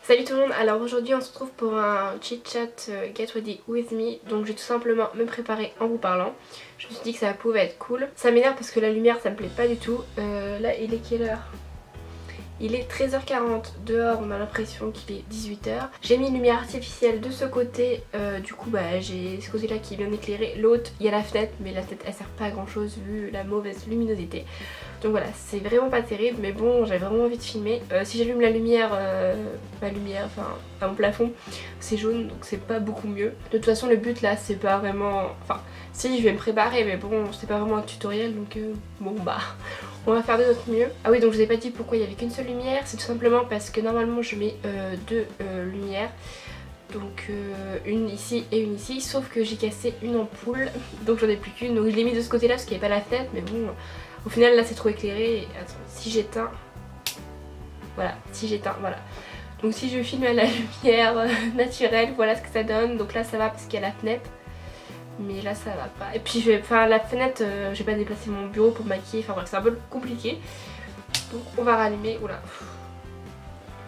Salut tout le monde, alors aujourd'hui on se retrouve pour un chit chat Get Ready With Me. Donc je vais tout simplement me préparer en vous parlant. Je me suis dit que ça pouvait être cool. Ça m'énerve parce que la lumière ça me plaît pas du tout. Là il est quelle heure? Il est 13h40, dehors on a l'impression qu'il est 18h. J'ai mis une lumière artificielle de ce côté, du coup bah j'ai ce côté là qui est bien éclairé. L'autre il y a la fenêtre, mais la fenêtre elle sert pas à grand chose vu la mauvaise luminosité. Donc voilà, c'est vraiment pas terrible, mais bon j'avais vraiment envie de filmer. Si j'allume la lumière, enfin à mon plafond, c'est jaune donc c'est pas beaucoup mieux. De toute façon le but là c'est pas vraiment... Enfin si je vais me préparer mais bon c'est pas vraiment un tutoriel donc bon bah... On va faire de notre mieux. Ah oui donc je vous ai pas dit pourquoi il y avait qu'une seule lumière. C'est tout simplement parce que normalement je mets deux lumières. Donc une ici et une ici. Sauf que j'ai cassé une ampoule. Donc j'en ai plus qu'une. Donc je l'ai mis de ce côté là parce qu'il n'y avait pas la fenêtre. Mais bon au final là c'est trop éclairé. Et, attends, si j'éteins... Voilà, si j'éteins, voilà. Donc si je filme à la lumière naturelle, voilà ce que ça donne. Donc là ça va parce qu'il y a la fenêtre. Mais là ça va pas. Et puis je vais faire la fenêtre, je vais pas déplacer mon bureau pour maquiller, enfin bref c'est un peu compliqué. Donc on va rallumer, oula.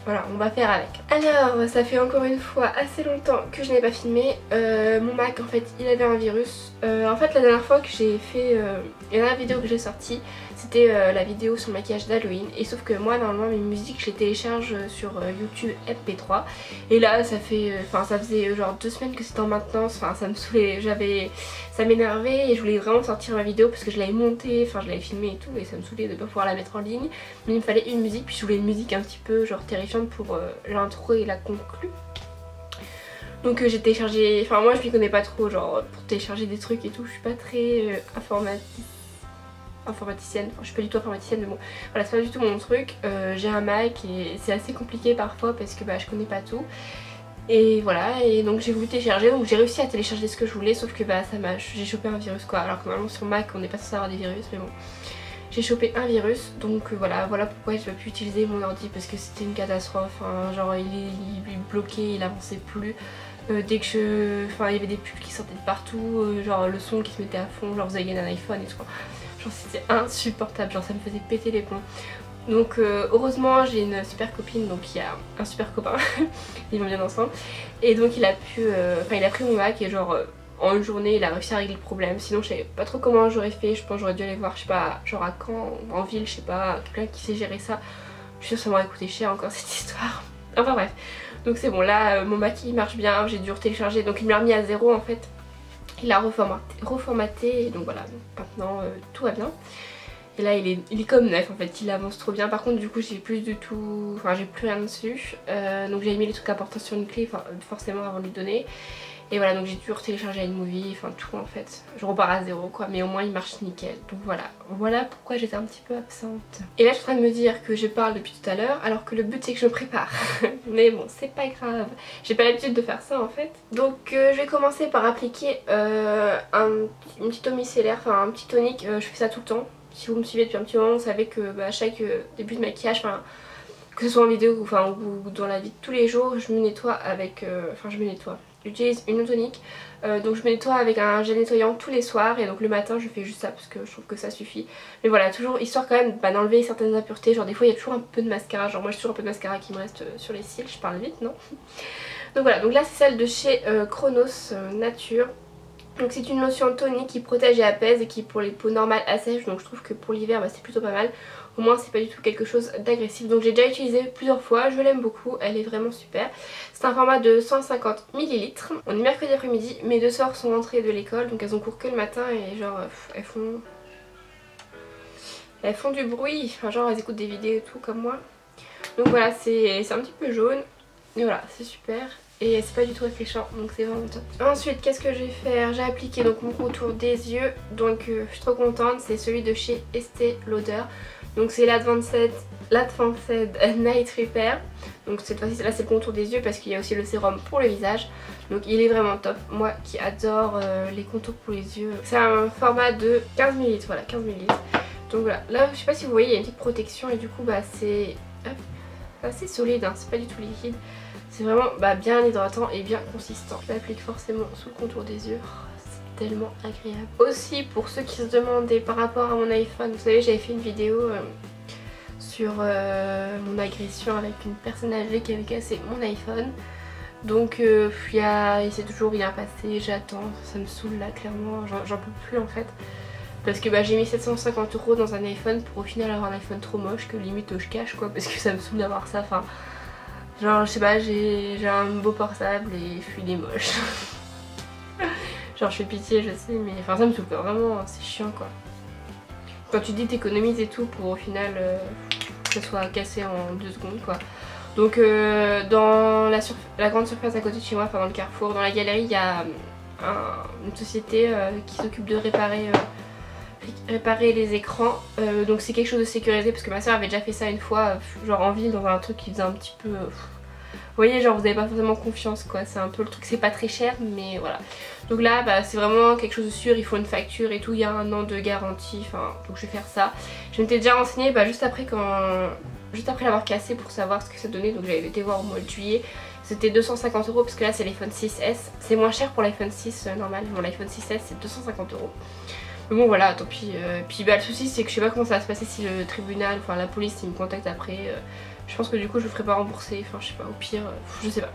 Voilà, on va faire avec. Alors ça fait encore une fois assez longtemps que je n'ai pas filmé. Mon Mac en fait il avait un virus. En fait la dernière fois que j'ai fait, la dernière vidéo que j'ai sortie, c'était la vidéo sur le maquillage d'Halloween. Et sauf que moi normalement mes musiques je les télécharge sur YouTube MP3. Et là ça fait, ça faisait genre 2 semaines que c'était en maintenance. Enfin ça me saoulait, ça m'énervait et je voulais vraiment sortir ma vidéo parce que je l'avais montée, enfin je l'avais filmée et tout. Et ça me saoulait de ne pas pouvoir la mettre en ligne. Mais il me fallait une musique, puis je voulais une musique un petit peu genre terrifiante pour l'intro et la conclue. Donc j'ai téléchargé, enfin moi je m'y connais pas trop genre pour télécharger des trucs et tout, je suis pas très informaticienne, enfin je suis pas du tout informaticienne mais bon voilà c'est pas du tout mon truc. J'ai un Mac et c'est assez compliqué parfois parce que bah je connais pas tout. Et voilà, et donc j'ai voulu télécharger, donc j'ai réussi à télécharger ce que je voulais, sauf que bah ça m'a, j'ai chopé un virus quoi, alors que normalement sur Mac on n'est pas censé avoir des virus mais bon. J'ai chopé un virus, donc voilà pourquoi je ne peux plus utiliser mon ordi parce que c'était une catastrophe, hein. Genre il est bloqué, il avançait plus. Dès que il y avait des pubs qui sortaient de partout, genre le son qui se mettait à fond, genre vous avez gagné un iPhone et tout. Genre c'était insupportable, genre ça me faisait péter les plombs. Donc heureusement j'ai une super copine, donc il y a un super copain, ils vont bien ensemble. Et donc il a pu, il a pris mon Mac et genre... en une journée il a réussi à régler le problème, sinon je savais pas trop comment j'aurais fait, je pense que j'aurais dû aller voir, je sais pas, genre à Caen, en ville, je sais pas, quelqu'un qui sait gérer ça. Je suis sûre que ça m'aurait coûté cher encore cette histoire. Enfin bref, donc c'est bon, là mon Mac il marche bien, j'ai dû retélécharger, donc il me l'a remis à 0 en fait. Il a reformaté et donc voilà, donc maintenant tout va bien. Et là il est comme neuf en fait, il avance trop bien. Par contre du coup j'ai plus du tout, j'ai plus rien dessus. Donc j'ai mis les trucs importants sur une clé, forcément avant de lui donner. Et voilà, donc j'ai dû retélécharger iMovie, enfin tout en fait. Je repars à 0 quoi, mais au moins il marche nickel. Donc voilà pourquoi j'étais un petit peu absente. Et là je suis en train de me dire que je parle depuis tout à l'heure, alors que le but c'est que je me prépare. Mais bon, c'est pas grave. J'ai pas l'habitude de faire ça en fait. Donc je vais commencer par appliquer une petite eau micellaire, enfin un petit tonique. Je fais ça tout le temps. Si vous me suivez depuis un petit moment, vous savez que à chaque début de maquillage, que ce soit en vidéo ou dans la vie de tous les jours, je me nettoie avec... J'utilise une eau tonique, donc je me nettoie avec un gel nettoyant tous les soirs et donc le matin je fais juste ça parce que je trouve que ça suffit. Mais voilà, toujours histoire quand même d'enlever certaines impuretés, genre des fois il y a toujours un peu de mascara, genre moi j'ai toujours un peu de mascara qui me reste sur les cils, je parle vite non? Donc voilà, donc là c'est celle de chez Chronos Nature. Donc c'est une lotion tonique qui protège et apaise et qui pour les peaux normales assèche, donc je trouve que pour l'hiver c'est plutôt pas mal. Au moins c'est pas du tout quelque chose d'agressif. Donc j'ai déjà utilisé plusieurs fois, je l'aime beaucoup, elle est vraiment super. C'est un format de 150 ml. On est mercredi après-midi, mes deux sœurs sont rentrées de l'école, donc elles ont cours que le matin et genre elles font du bruit, genre elles écoutent des vidéos et tout comme moi. Donc voilà, c'est un petit peu jaune, et voilà c'est super. Et c'est pas du tout réfléchissant, donc c'est vraiment top. Ensuite qu'est-ce que je vais faire? J'ai appliqué donc mon contour des yeux, donc je suis trop contente, c'est celui de chez Estée Lauder. Donc c'est l'Advanced Night Repair. Donc cette fois-ci là c'est le contour des yeux parce qu'il y a aussi le sérum pour le visage. Donc il est vraiment top, moi qui adore les contours pour les yeux. C'est un format de 15 ml, voilà 15 ml. Donc voilà, là je sais pas si vous voyez il y a une petite protection et du coup c'est assez solide, hein. C'est pas du tout liquide. C'est vraiment bien hydratant et bien consistant. Je l'applique forcément sous le contour des yeux. C'est tellement agréable. Aussi pour ceux qui se demandaient par rapport à mon iPhone, vous savez j'avais fait une vidéo sur mon agression avec une personne âgée qui avait cassé mon iPhone. Donc il s'est toujours rien passé, j'attends, ça me saoule là clairement, j'en peux plus en fait. Parce que j'ai mis 750 € dans un iPhone pour au final avoir un iPhone trop moche que limite je cache quoi, parce que ça me saoule d'avoir ça, enfin... Genre je sais pas, j'ai un beau portable et il est moche. Genre je fais pitié, je sais, mais enfin ça me saoule quoi, vraiment c'est chiant quoi. Quand tu dis t'économises et tout pour au final que ça soit cassé en 2 secondes quoi. Donc dans la grande surface à côté de chez moi, enfin dans le Carrefour, dans la galerie, il y a une société qui s'occupe de réparer les écrans. Donc c'est quelque chose de sécurisé parce que ma soeur avait déjà fait ça une fois, genre en ville dans un truc qui faisait un petit peu... Vous voyez, genre vous n'avez pas forcément confiance quoi, c'est un peu le truc, c'est pas très cher mais voilà. Donc là c'est vraiment quelque chose de sûr, il faut une facture et tout, il y a 1 an de garantie, enfin donc je vais faire ça. Je m'étais déjà renseignée juste après l'avoir cassé pour savoir ce que ça donnait, donc j'avais été voir au mois de juillet. C'était 250 € parce que là c'est l'iPhone 6S, c'est moins cher pour l'iPhone 6 normal, bon l'iPhone 6S c'est 250 €. Mais bon voilà, tant pis. Puis le souci c'est que je sais pas comment ça va se passer si le tribunal, enfin la police ils me contactent après. Je pense que du coup je ne ferai pas rembourser, enfin je sais pas, au pire, je sais pas.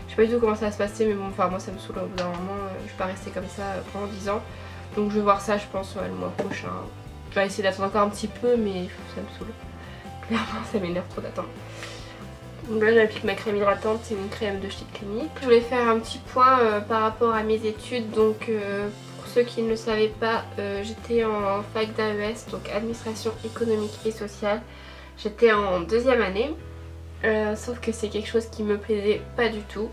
Je sais pas du tout comment ça va se passer mais bon, enfin moi ça me saoule au bout d'un moment, je vais pas rester comme ça pendant 10 ans. Donc je vais voir ça je pense le mois prochain. Je vais essayer d'attendre encore un petit peu mais ça me saoule. Clairement ça m'énerve trop d'attendre. Donc là j'applique ma crème hydratante, c'est une crème de chez Clinique. Je voulais faire un petit point par rapport à mes études, donc pour ceux qui ne le savaient pas, j'étais en fac d'AES, donc administration économique et sociale. J'étais en 2e année, sauf que c'est quelque chose qui me plaisait pas du tout.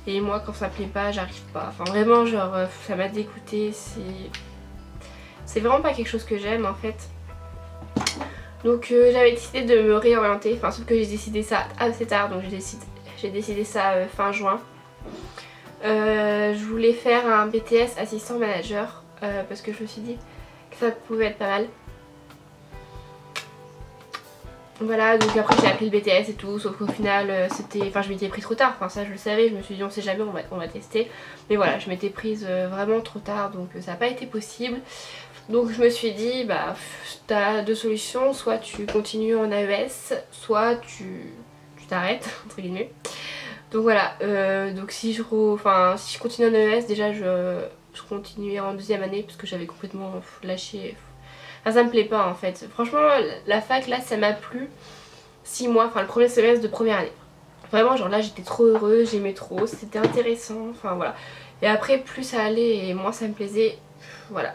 Et moi quand ça me plaît pas, j'arrive pas. Enfin vraiment genre ça m'a dégoûtée, c'est vraiment pas quelque chose que j'aime en fait. Donc j'avais décidé de me réorienter, enfin sauf que j'ai décidé ça assez tard, donc j'ai décidé ça fin juin. Je voulais faire un BTS assistant manager parce que je me suis dit que ça pouvait être pas mal. Voilà, donc après j'ai appelé le BTS et tout, sauf qu'au final je m'étais pris trop tard, enfin ça je le savais, je me suis dit on sait jamais, on va tester. Mais voilà, je m'étais prise vraiment trop tard, donc ça n'a pas été possible. Donc je me suis dit t'as 2 solutions, soit tu continues en AES, soit tu t'arrêtes entre guillemets. Donc voilà, donc si je continue en AES, déjà je continuais en 2e année parce que j'avais complètement lâché. Enfin ça me plaît pas en fait. Franchement la fac là ça m'a plu 6 mois, enfin le premier semestre de première année. Vraiment genre là j'étais trop heureuse, j'aimais trop, c'était intéressant, enfin voilà. Et après plus ça allait et moins ça me plaisait, voilà.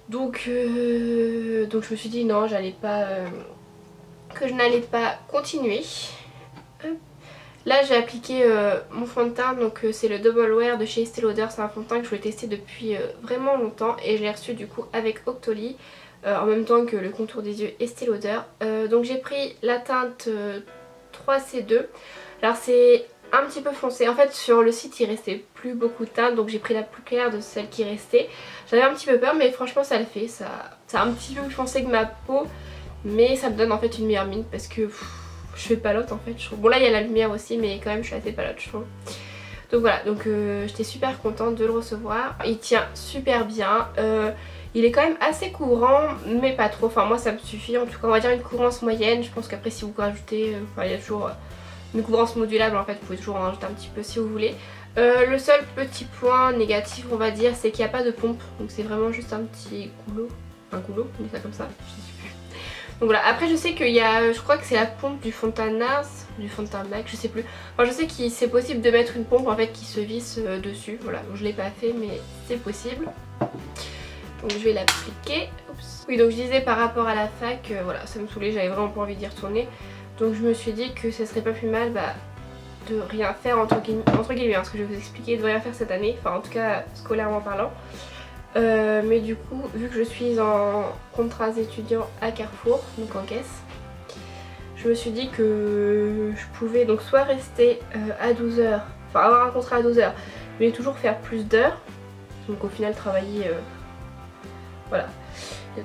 Donc je me suis dit non, que je n'allais pas continuer. Là j'ai appliqué mon fond de teint, donc c'est le Double Wear de chez Estée Lauder. C'est un fond de teint que je voulais tester depuis vraiment longtemps et je l'ai reçu du coup avec Octoly en même temps que le contour des yeux Estée Lauder. Donc j'ai pris la teinte 3C2. Alors c'est un petit peu foncé, en fait sur le site il restait plus beaucoup de teinte, donc j'ai pris la plus claire de celle qui restait. J'avais un petit peu peur mais franchement ça le fait, c'est un petit peu plus foncé que ma peau, mais ça me donne en fait une meilleure mine parce que je fais palote en fait je trouve. Bon là il y a la lumière aussi mais quand même je suis assez palote je trouve. Donc voilà, donc j'étais super contente de le recevoir, il tient super bien. Il est quand même assez courant mais pas trop, enfin moi ça me suffit en tout cas, on va dire une couvrance moyenne. Je pense qu'après si vous rajoutez, il y a toujours une couvrance modulable en fait, vous pouvez toujours en rajouter un petit peu si vous voulez. Le seul petit point négatif on va dire c'est qu'il n'y a pas de pompe, donc c'est vraiment juste un petit goulot, on dit ça comme ça, je sais plus. Donc voilà, après je sais qu'il y a, je crois que c'est la pompe du fond de teint NARS, du fond de teint MAC, je sais plus. Enfin je sais que c'est possible de mettre une pompe en fait qui se visse dessus, voilà, donc je l'ai pas fait mais c'est possible. Donc je vais l'appliquer. Oui donc je disais par rapport à la fac, voilà ça me saoulait, j'avais vraiment pas envie d'y retourner. Donc je me suis dit que ce serait pas plus mal de rien faire entre guillemets, hein, ce que je vais vous expliquer, de rien faire cette année, enfin en tout cas scolairement parlant. Mais du coup vu que je suis en contrats étudiants à Carrefour, donc en caisse, je me suis dit que je pouvais donc soit rester à 12 heures, enfin avoir un contrat à 12 heures, mais toujours faire plus d'heures, donc au final travailler, voilà,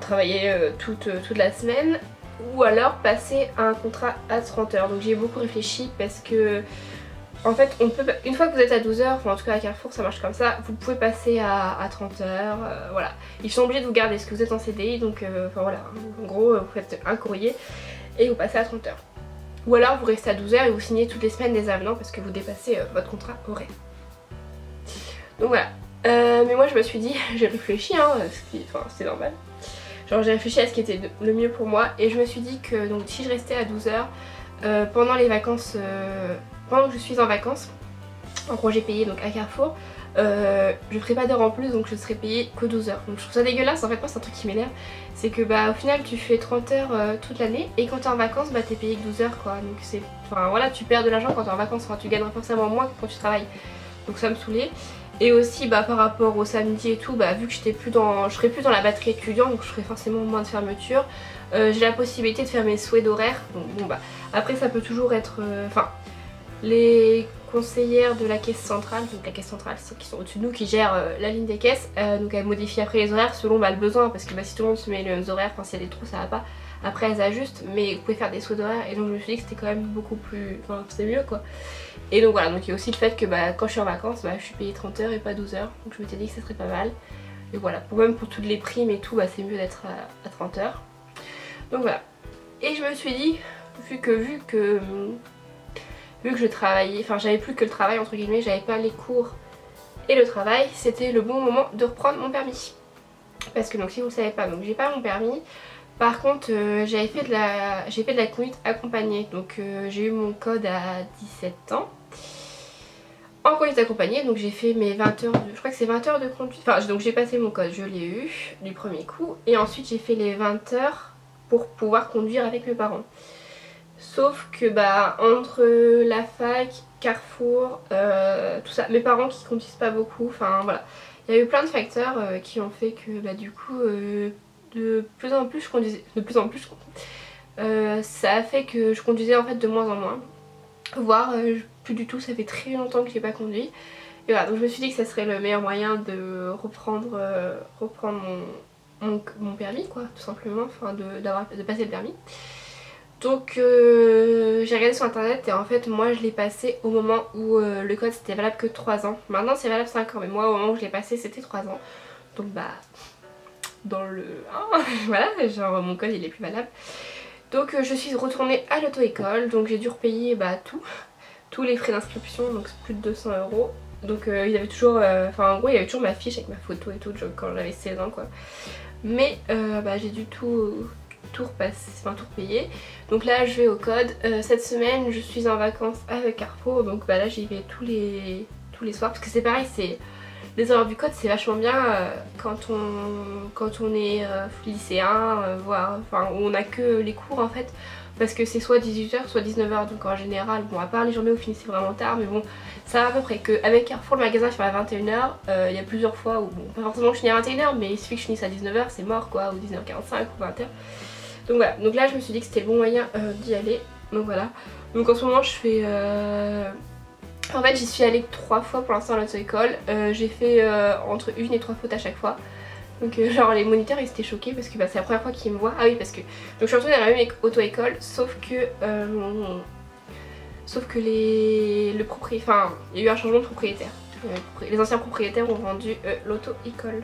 travailler toute la semaine, ou alors passer à un contrat à 30 heures. Donc j'ai beaucoup réfléchi parce que en fait on peut, une fois que vous êtes à 12h, enfin en tout cas à Carrefour ça marche comme ça, vous pouvez passer à 30h, voilà. Ils sont obligés de vous garder parce que vous êtes en CDI, donc enfin voilà, en gros vous faites un courrier et vous passez à 30h. Ou alors vous restez à 12h et vous signez toutes les semaines des avenants parce que vous dépassez votre contrat horaire. Donc voilà. Mais moi je me suis dit, j'ai réfléchi, hein, enfin c'est normal. Genre j'ai réfléchi à ce qui était le mieux pour moi et je me suis dit que donc si je restais à 12h pendant les vacances, pendant que je suis en vacances, en congé payé donc à Carrefour, je ferai pas d'heures en plus donc je serai payée que 12h. Donc je trouve ça dégueulasse, en fait moi c'est un truc qui m'énerve. C'est que bah au final tu fais 30 heures toute l'année et quand t'es en vacances bah t'es payé que 12 heures quoi. Donc c'est, enfin voilà, tu perds de l'argent quand t'es en vacances, enfin tu gagneras forcément moins que quand tu travailles. Donc ça me saoulait. Et aussi bah par rapport au samedi et tout, bah vu que j'étais plus dans, je serais plus dans la batterie étudiante, donc je ferais forcément moins de fermeture. J'ai la possibilité de faire mes souhaits d'horaire, donc bon bah après ça peut toujours être, enfin les conseillères de la caisse centrale, donc la caisse centrale c'est ceux qui sont au-dessus de nous qui gèrent la ligne des caisses, donc elles modifient après les horaires selon bah, le besoin, parce que bah, si tout le monde se met les mêmes horaires, enfin s'il y a des trous ça va pas, après elles ajustent, mais vous pouvez faire des souhaits d'horaire et donc je me suis dit que c'était quand même beaucoup plus, enfin c'est mieux quoi. Et donc voilà, donc il y a aussi le fait que bah, quand je suis en vacances, bah, je suis payée 30 heures et pas 12 heures, donc je m'étais dit que ça serait pas mal. Et voilà, même pour toutes les primes et tout, bah, c'est mieux d'être à 30 heures. Donc voilà. Et je me suis dit, vu que je travaillais, enfin j'avais plus que le travail entre guillemets, j'avais pas les cours et le travail, c'était le bon moment de reprendre mon permis. Parce que donc si vous le savez pas, donc j'ai pas mon permis. Par contre j'ai fait de la conduite accompagnée, donc j'ai eu mon code à 17 ans en conduite accompagnée, donc j'ai fait mes 20 heures de, je crois que c'est 20 heures de conduite, enfin donc j'ai passé mon code, je l'ai eu du premier coup et ensuite j'ai fait les 20 heures pour pouvoir conduire avec mes parents. Sauf que bah entre la fac, Carrefour, tout ça, mes parents qui conduisent pas beaucoup, enfin voilà, il y a eu plein de facteurs qui ont fait que bah du coup de plus en plus je conduisais, ça a fait que je conduisais en fait de moins en moins, voire plus du tout, ça fait très longtemps que j'ai pas conduit. Et voilà, donc je me suis dit que ça serait le meilleur moyen de reprendre mon permis quoi, tout simplement, enfin de passer le permis. Donc j'ai regardé sur internet et en fait moi je l'ai passé au moment où le code c'était valable que 3 ans. Maintenant c'est valable 5 ans mais moi au moment où je l'ai passé c'était 3 ans. Donc bah dans le voilà, genre mon code il est plus valable. Donc je suis retournée à l'auto-école, donc j'ai dû repayer bah tous les frais d'inscription, donc c'est plus de 200 €. Donc il y avait toujours, enfin en gros il y avait toujours ma fiche avec ma photo et tout quand j'avais 16 ans quoi. Mais bah, j'ai dû tout repasser, enfin tout repayer. Donc là je vais au code. Cette semaine je suis en vacances avec Carrefour, donc bah là j'y vais tous les soirs parce que c'est pareil, c'est les horaires du code c'est vachement bien quand on est lycéen, voire enfin où on a que les cours en fait. Parce que c'est soit 18h soit 19h, donc en général, bon à part les journées où vous finissez vraiment tard, mais bon ça va à peu près. Qu'avec Carrefour le magasin ferme à 21h, il y a plusieurs fois où, bon pas forcément que je finis à 21h, mais il suffit que je finisse à 19h, c'est mort quoi, ou 19h45 ou 20h. Donc voilà, donc là je me suis dit que c'était le bon moyen d'y aller, donc voilà. Donc en ce moment je fais... En fait j'y suis allée 3 fois pour l'instant à l'auto-école, j'ai fait entre 1 et 3 fautes à chaque fois. Donc genre les moniteurs ils étaient choqués parce que bah, c'est la première fois qu'ils me voient. Ah oui parce que donc je suis retournée à la même auto-école sauf que le propriétaire, enfin il y a eu un changement de propriétaire. Les anciens propriétaires ont vendu l'auto-école.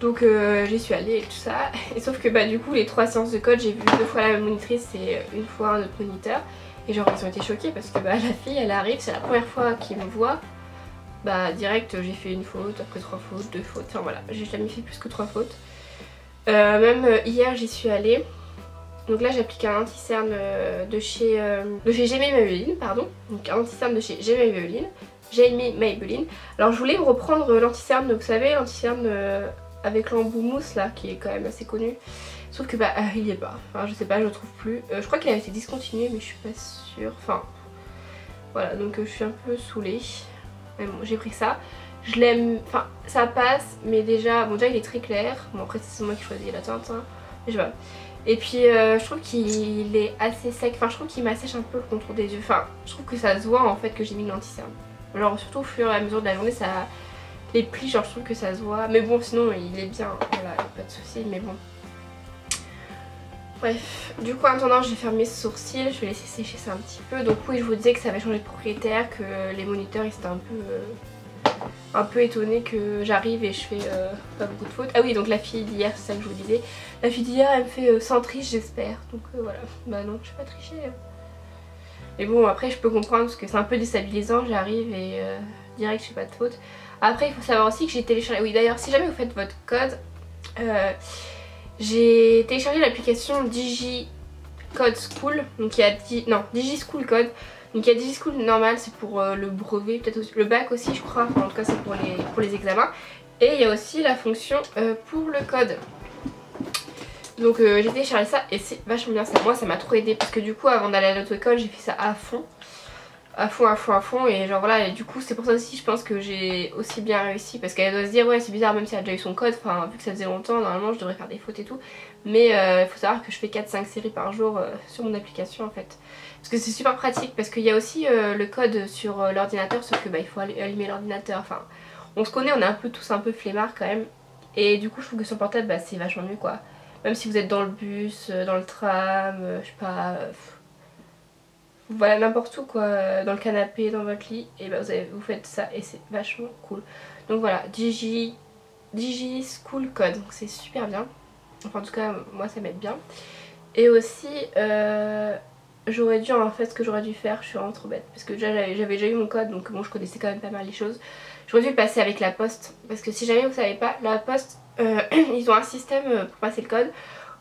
Donc j'y suis allée et tout ça. Et sauf que bah du coup les 3 séances de code j'ai vu 2 fois la même monitrice et une fois un autre moniteur. Et genre ils ont été choqués parce que bah la fille elle arrive, c'est la première fois qu'ils me voit. Bah direct j'ai fait une faute, après 3 fautes, 2 fautes, enfin voilà, j'ai jamais fait plus que 3 fautes. Même hier j'y suis allée. Donc là j'applique un anti-cerne de chez Jamie Maybelline, pardon. Donc un anti-cerne de chez Jamie Maybelline. Alors je voulais me reprendre l'anti-cerne, vous savez l'anti-cerne avec l'embout mousse là qui est quand même assez connu. Sauf que bah il y est pas, enfin je sais pas, je le trouve plus. Je crois qu'il a été discontinué mais je suis pas sûre, enfin voilà, donc je suis un peu saoulée. Mais bon j'ai pris ça, je l'aime, enfin ça passe mais déjà, bon déjà il est très clair. Bon après c'est moi qui choisis la teinte hein. Mais je sais pas. Et puis je trouve qu'il est assez sec, enfin je trouve qu'il m'assèche un peu le contour des yeux. Enfin je trouve que ça se voit en fait que j'ai mis de l'anti-cerne. Genre surtout au fur et à mesure de la journée ça... Les plis genre je trouve que ça se voit. Mais bon sinon il est bien, voilà, y a pas de souci mais bon. Bref, du coup en attendant j'ai fermé ce sourcil, je vais laisser sécher ça un petit peu. Donc oui, je vous disais que ça avait changé de propriétaire, que les moniteurs ils étaient un peu étonnés que j'arrive et je fais pas beaucoup de fautes. Ah oui, donc la fille d'hier, c'est ça que je vous disais. La fille d'hier elle me fait sans triche j'espère. Donc voilà, bah non, je vais pas tricher. Mais bon après je peux comprendre parce que c'est un peu déstabilisant, j'arrive et direct je fais pas de fautes. Après il faut savoir aussi que j'ai téléchargé, oui d'ailleurs si jamais vous faites votre code, j'ai téléchargé l'application DigiCode School, donc il y a DigiSchool Code. Donc il y a DigiSchool normal, c'est pour le brevet, peut-être aussi le bac aussi je crois, enfin, en tout cas c'est pour les examens. Et il y a aussi la fonction pour le code. Donc j'ai téléchargé ça et c'est vachement bien ça. Moi ça m'a trop aidé parce que du coup avant d'aller à l'auto-école j'ai fait ça à fond. À fond et genre voilà, et du coup c'est pour ça aussi je pense que j'ai aussi bien réussi, parce qu'elle doit se dire ouais c'est bizarre même si elle a déjà eu son code, enfin vu que ça faisait longtemps normalement je devrais faire des fautes et tout, mais il faut savoir que je fais 4-5 séries par jour sur mon application en fait, parce que c'est super pratique, parce qu'il y a aussi le code sur l'ordinateur, sauf que bah il faut allumer l'ordinateur, enfin on se connaît, on est un peu tous un peu flemmards quand même, et du coup je trouve que sur le portable bah, c'est vachement mieux quoi, même si vous êtes dans le bus, dans le tram, je sais pas... voilà, n'importe où quoi, dans le canapé, dans votre lit, et bah vous faites ça et c'est vachement cool. Donc voilà, DigiSchool Code, donc c'est super bien. Enfin en tout cas moi ça m'aide bien. Et aussi j'aurais dû en fait, ce que j'aurais dû faire, je suis vraiment trop bête, parce que déjà j'avais déjà eu mon code, donc bon je connaissais quand même pas mal les choses. J'aurais dû le passer avec la poste, parce que si jamais vous savez pas, la poste ils ont un système pour passer le code,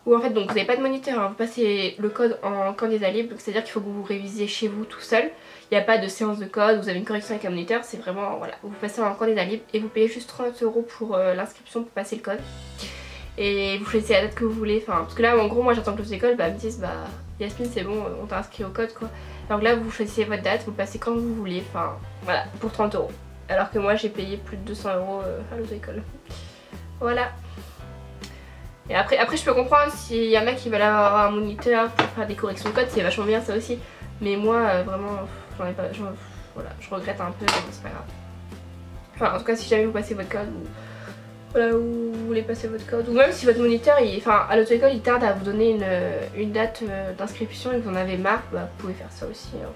où en fait donc vous n'avez pas de moniteur, hein, vous passez le code en candidat libre, c'est à dire qu'il faut que vous révisiez chez vous tout seul, il n'y a pas de séance de code, vous avez une correction avec un moniteur, c'est vraiment voilà, vous passez en candidat libre et vous payez juste 30 € pour l'inscription pour passer le code, et vous choisissez la date que vous voulez, enfin parce que là en gros moi j'attends que les écoles me disent bah Yasmine c'est bon on t'a inscrit au code quoi, alors là vous choisissez votre date, vous le passez quand vous voulez, enfin voilà, pour 30 €, alors que moi j'ai payé plus de 200 € à l'auto-école, voilà. Et après je peux comprendre s'il y en a qui veulent avoir un moniteur pour faire des corrections de code, c'est vachement bien ça aussi. Mais moi vraiment j'en ai pas, voilà, je regrette un peu, mais c'est pas grave. Enfin en tout cas si jamais vous passez votre code ou voilà, ou vous voulez passer votre code, ou même si votre moniteur, enfin à l'auto-école il tarde à vous donner une date d'inscription et que vous en avez marre, bah vous pouvez faire ça aussi. Hein.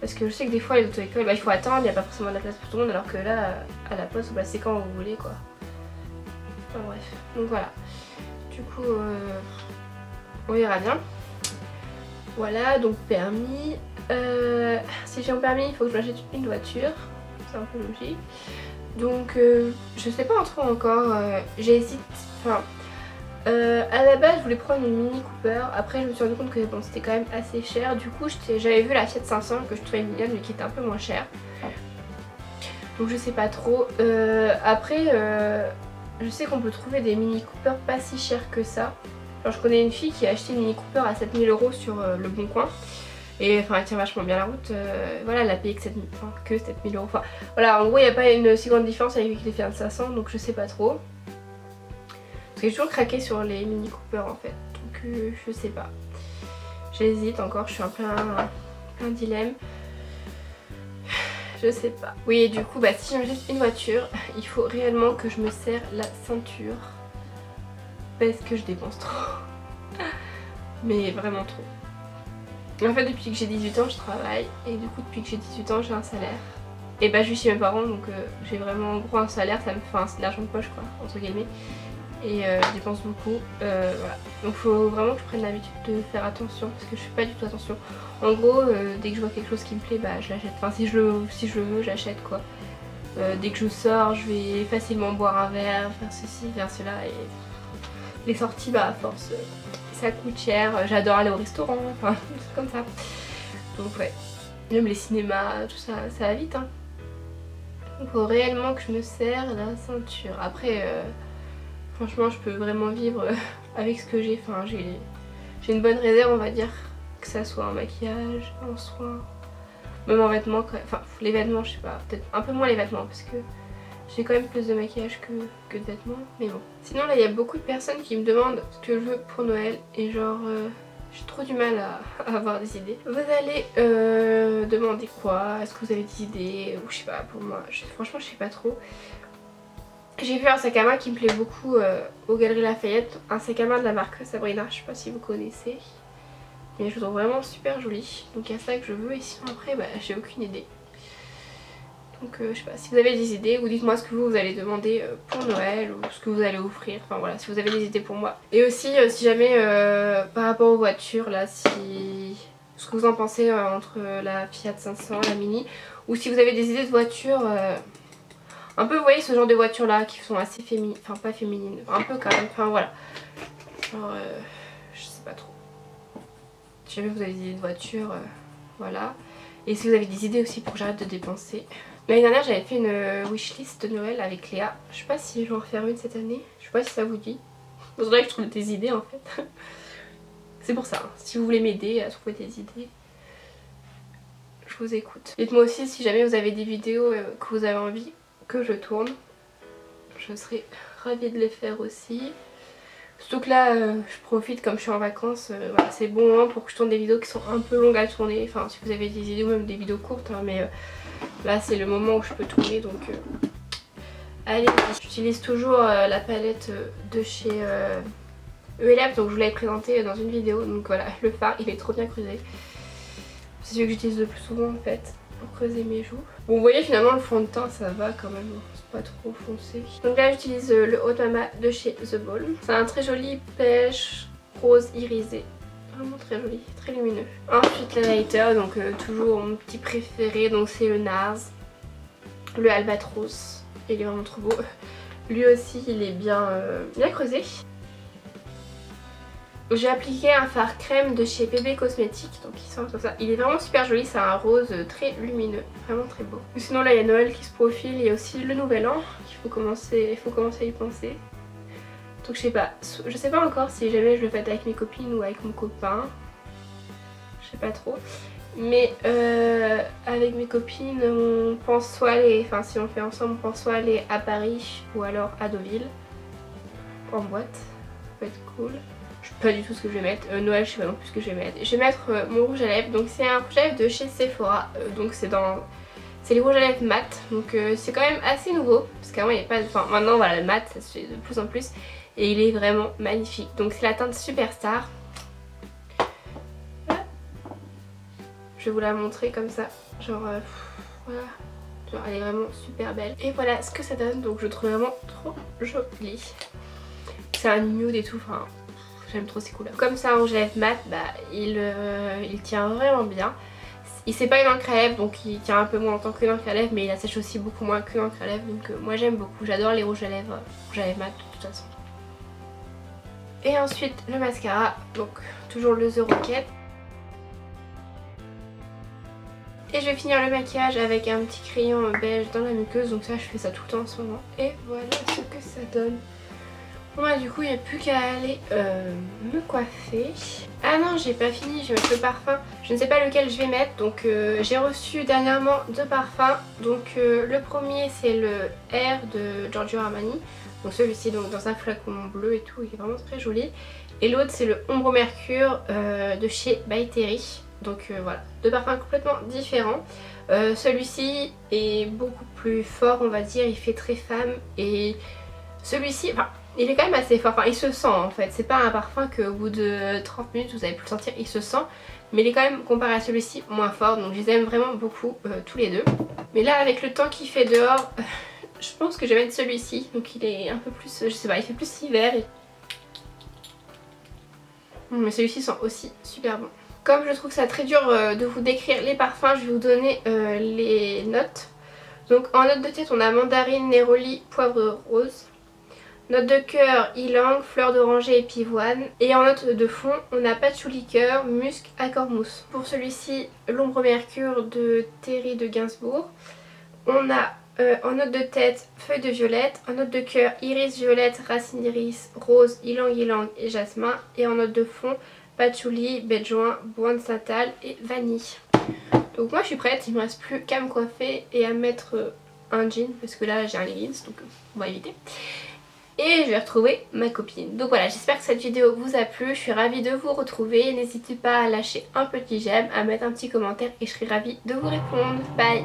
Parce que je sais que des fois les auto-écoles, bah, il faut attendre, il n'y a pas forcément de la place pour tout le monde, alors que là à la poste bah, c'est quand vous voulez quoi. Enfin bref, donc voilà. Du coup, on verra bien. Voilà, donc permis. Si j'ai mon permis, il faut que je m'achète une voiture. C'est un peu logique. Donc, je sais pas trop encore. J'hésite. Enfin, à la base, je voulais prendre une Mini Cooper. Après, je me suis rendu compte que bon, c'était quand même assez cher. Du coup, j'avais vu la Fiat 500 que je trouvais mignonne, mais qui était un peu moins chère. Donc, je sais pas trop. Après, je sais qu'on peut trouver des Mini Cooper pas si chers que ça. Alors, je connais une fille qui a acheté une Mini Cooper à 7 000 € sur le Bon Coin. Et enfin elle tient vachement bien la route. Voilà, elle a payé que 7 000 €. Enfin voilà, en gros il n'y a pas une si grande différence avec les Fiat 500, donc je sais pas trop. Parce que j'ai toujours craqué sur les Mini Cooper en fait. Donc je sais pas. J'hésite encore, je suis en plein dilemme. Je sais pas. Oui, et du coup, bah, si j'achète une voiture, il faut réellement que je me serre la ceinture. Parce que je dépense trop. Mais vraiment trop. En fait, depuis que j'ai 18 ans, je travaille. Et du coup, depuis que j'ai 18 ans, j'ai un salaire. Et bah, je vis chez mes parents, donc j'ai vraiment en gros un salaire, ça me fait un argent de poche, quoi, entre guillemets. Et je dépense beaucoup, voilà. Donc faut vraiment que je prenne l'habitude de faire attention, parce que je fais pas du tout attention. En gros, dès que je vois quelque chose qui me plaît, bah je l'achète. Enfin si je le veux, j'achète quoi. Dès que je sors, je vais facilement boire un verre, faire ceci, faire cela. Et les sorties, bah à force, ça coûte cher. J'adore aller au restaurant, enfin c'est comme ça. Donc ouais, même les cinémas, tout ça, ça va vite. Hein. Donc faut réellement que je me serre la ceinture. Après... franchement je peux vraiment vivre avec ce que j'ai, enfin j'ai une bonne réserve on va dire, que ça soit en maquillage, en soins, même en vêtements, enfin les vêtements je sais pas, peut-être un peu moins les vêtements parce que j'ai quand même plus de maquillage que de vêtements, mais bon. Sinon là il y a beaucoup de personnes qui me demandent ce que je veux pour Noël et genre j'ai trop du mal à avoir des idées. Vous allez demander quoi, est-ce que vous avez des idées, ou je sais pas, pour moi, franchement je sais pas trop. J'ai vu un sac à main qui me plaît beaucoup aux Galeries Lafayette, un sac à main de la marque Sabrina, je sais pas si vous connaissez. Mais je le trouve vraiment super joli. Donc il y a ça que je veux et sinon après bah, j'ai aucune idée. Donc je sais pas, si vous avez des idées ou dites-moi ce que vous allez demander pour Noël ou ce que vous allez offrir. Enfin voilà, si vous avez des idées pour moi. Et aussi si jamais par rapport aux voitures là, si ce que vous en pensez entre la Fiat 500, la Mini, ou si vous avez des idées de voitures un peu, vous voyez ce genre de voitures là qui sont assez féminines, enfin pas féminines, un peu quand même, enfin voilà. Genre je sais pas trop. Si jamais vous avez des idées de voitures, voilà. Et si vous avez des idées aussi pour que j'arrête de dépenser. L'année dernière j'avais fait une wishlist de Noël avec Léa. Je sais pas si je vais en refaire une cette année. Je sais pas si ça vous dit. Vous voudrait que je trouve des idées en fait. C'est pour ça. Hein. Si vous voulez m'aider à trouver des idées, je vous écoute. Dites-moi aussi si jamais vous avez des vidéos que vous avez envie que je tourne. Je serai ravie de les faire aussi. Surtout que là je profite comme je suis en vacances, voilà, c'est bon moment pour que je tourne des vidéos qui sont un peu longues à tourner. Enfin si vous avez des idées ou même des vidéos courtes hein, mais là c'est le moment où je peux tourner donc allez. J'utilise toujours la palette de chez ELF, donc je vous l'avais présenté dans une vidéo. Donc voilà, le fard il est trop bien creusé. C'est celui que j'utilise le plus souvent en fait pour creuser mes joues. Bon vous voyez finalement le fond de teint ça va quand même, c'est pas trop foncé. Donc là j'utilise le Haute Mama de chez The Ball. C'est un très joli pêche rose irisé. Vraiment très joli, très lumineux. Ensuite l'highlighter, donc toujours mon petit préféré, donc c'est le NARS. Le Albatros, il est vraiment trop beau. Lui aussi il est bien creusé. J'ai appliqué un fard crème de chez PB Cosmetics, donc il sent comme ça. Il est vraiment super joli, c'est un rose très lumineux, vraiment très beau. Sinon là il y a Noël qui se profile, il y a aussi le nouvel an, il faut commencer à y penser. Donc je sais pas encore si jamais je le fais avec mes copines ou avec mon copain. Je sais pas trop. Mais avec mes copines on pense soit aller, enfin si on le fait ensemble on pense soit aller à Paris ou alors à Deauville. En boîte, ça peut être cool. Je sais pas du tout ce que je vais mettre. Noël, je sais pas non plus ce que je vais mettre. Je vais mettre mon rouge à lèvres. Donc c'est un rouge à lèvres de chez Sephora. Donc c'est les rouges à lèvres mat. Donc c'est quand même assez nouveau. Parce qu'avant il n'y a pas de... Enfin maintenant voilà, le mat ça se fait de plus en plus. Et il est vraiment magnifique. Donc c'est la teinte Superstar. Voilà. Je vais vous la montrer comme ça. Genre voilà. Genre elle est vraiment super belle. Et voilà ce que ça donne. Donc je trouve vraiment trop joli. C'est un nude et tout. Enfin... J'aime trop ces couleurs. Comme ça en rouge à lèvres mat, bah, il tient vraiment bien. C'est pas une encre à lèvres donc il tient un peu moins longtemps qu'une encre à lèvres, mais il assèche aussi beaucoup moins qu'une encre à lèvres. Donc moi j'aime beaucoup, j'adore les rouges à lèvres mat de toute façon. Et ensuite le mascara, donc toujours le The Rocket. Et je vais finir le maquillage avec un petit crayon beige dans la muqueuse, donc ça je fais ça tout le temps en ce moment. Et voilà ce que ça donne. Bon bah du coup il n'y a plus qu'à aller me coiffer. Ah non j'ai pas fini, je vais mettre le parfum. Je ne sais pas lequel je vais mettre, donc j'ai reçu dernièrement deux parfums. Donc le premier c'est le Air de Giorgio Armani. Donc celui-ci donc dans un flacon bleu et tout, il est vraiment très joli. Et l'autre c'est le Ombre Mercure de chez By Terry. Donc voilà, deux parfums complètement différents. Celui-ci est beaucoup plus fort on va dire, il fait très femme. Et celui-ci, enfin il est quand même assez fort, enfin il se sent en fait, c'est pas un parfum qu'au bout de 30 minutes vous allez plus le sentir, il se sent. Mais il est quand même comparé à celui-ci moins fort, donc je les aime vraiment beaucoup tous les deux. Mais là avec le temps qu'il fait dehors, je pense que je vais mettre celui-ci, donc il est un peu plus, je sais pas, il fait plus hiver. Mais celui-ci sent aussi super bon. Comme je trouve ça très dur de vous décrire les parfums, je vais vous donner les notes. Donc en note de tête on a mandarine, néroli, poivre rose. Note de cœur, ylang, fleur d'oranger et pivoine. Et en note de fond, on a patchouli cœur, musc, accord mousse. Pour celui-ci, l'ombre mercure de Terry de Gainsbourg. On a en note de tête, feuille de violette. En note de cœur, iris violette, racine iris, rose, ylang et jasmin. Et en note de fond, patchouli, baie de joint, bois de santal et vanille. Donc moi je suis prête, il me reste plus qu'à me coiffer et à mettre un jean. Parce que là j'ai un leggings, donc on va éviter. Et je vais retrouver ma copine. Donc voilà, j'espère que cette vidéo vous a plu. Je suis ravie de vous retrouver. N'hésitez pas à lâcher un petit j'aime, à mettre un petit commentaire et je serai ravie de vous répondre. Bye!